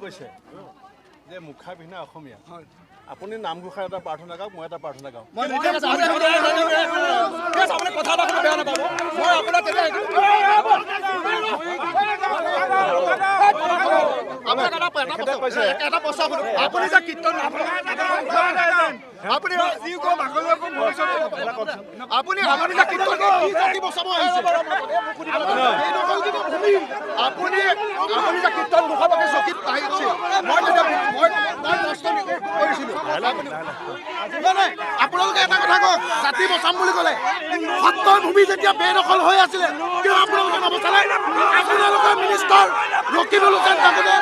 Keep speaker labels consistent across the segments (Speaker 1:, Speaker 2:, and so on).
Speaker 1: কৈছে যে মুখা পিন্ধা অসমীয়া আপুনি নামঘোষাৰ এটা প্ৰাৰ্থনা গাওক মই এটা প্ৰাৰ্থনা গাওঁ
Speaker 2: আপোনালোকে এটা কথা কওক জাতি বচাম বুলি ক'লে সত্তৰ ভূমি যেতিয়া বেদখল হৈ আছিলে কিয় আপোনালোকে নবচালে আপোনালোকৰ মিনিষ্টাৰ ৰকিবুল হুছেইন থাকোঁতে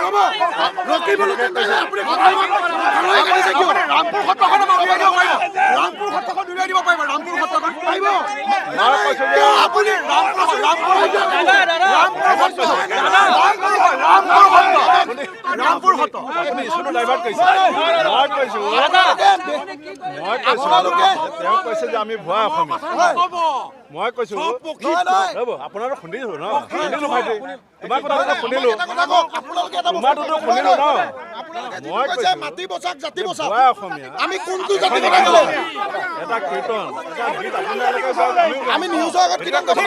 Speaker 2: ৰ'ব ৰকিবুল হুছেইন আপুনি ৰামপুৰ সত্ৰখন ৰামপুৰ সত্ৰখন উলিয়াই দিব পাৰিব ৰামপুৰ সত্ৰখন পাৰিব আপুনি ৰামপুৰ সত্ৰ
Speaker 1: আপুনি ইছ্যুটো ডাইভাৰ্ট কৰিছে তেওঁ কৈছে যে আমি ভুৱা অসমীয়া মই কৈছো ৰ'ব আপোনাৰো শুনিলো ন শুনিলো ভাইটি তোমাৰ কথাটো শুনিলো তোমাৰটোতো শুনিলো ন মই কৈছো
Speaker 2: মাটি বচাক জাতি বচাক
Speaker 1: ভুৱা অসমীয়া
Speaker 2: আমি কোনটো জাতি কথা ক'লো
Speaker 1: এটা কীৰ্তন এটা গীত আপোনালোকে চাওক
Speaker 2: আমি নিউজৰ আগত কীৰ্তন কথা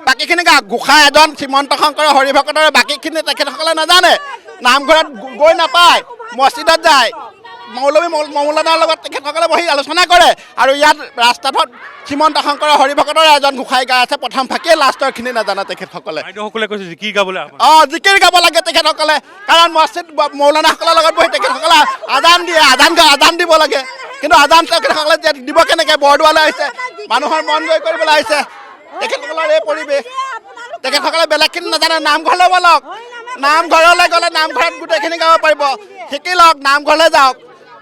Speaker 2: বাকীখিনি গোসাঁই এজন শ্ৰীমন্ত শংকৰ হৰিভকতৰ বাকীখিনি তেখেতসকলে নাজানে নামঘৰত গৈ নাপায় মছজিদত যায় মৌলবী মৌলানাৰ লগত তেখেতসকলে বহি আলোচনা কৰে আৰু ইয়াত ৰাস্তাত শ্ৰীমন্ত শংকৰ হৰিভকতৰ এজন গোসাঁই গাই আছে প্ৰথম ফাঁকিয়ে লাষ্টৰখিনি নাজানে তেখেতসকলে
Speaker 3: জিকিৰ গাবলৈ
Speaker 2: জিকিৰ গাব লাগে তেখেতসকলে কাৰণ মছজিদ মৌলানাসকলৰ লগত বহি তেখেতসকলে আজান দিয়ে আজান দিব লাগে কিন্তু আজান তেখেতসকলে দিব কেনেকৈ বৰদোৱালৈ আহিছে মানুহৰ মন জয় কৰিবলৈ আহিছে তেখেতসকলৰ এই পৰিৱেশ তেখেতসকলে বেলেগখিনি নাজানে নামঘৰলৈ ব'লক নামঘৰলৈ গ'লে নামঘৰত গোটেইখিনি গাব পাৰিব শিকি লওক নামঘৰলৈ যাওক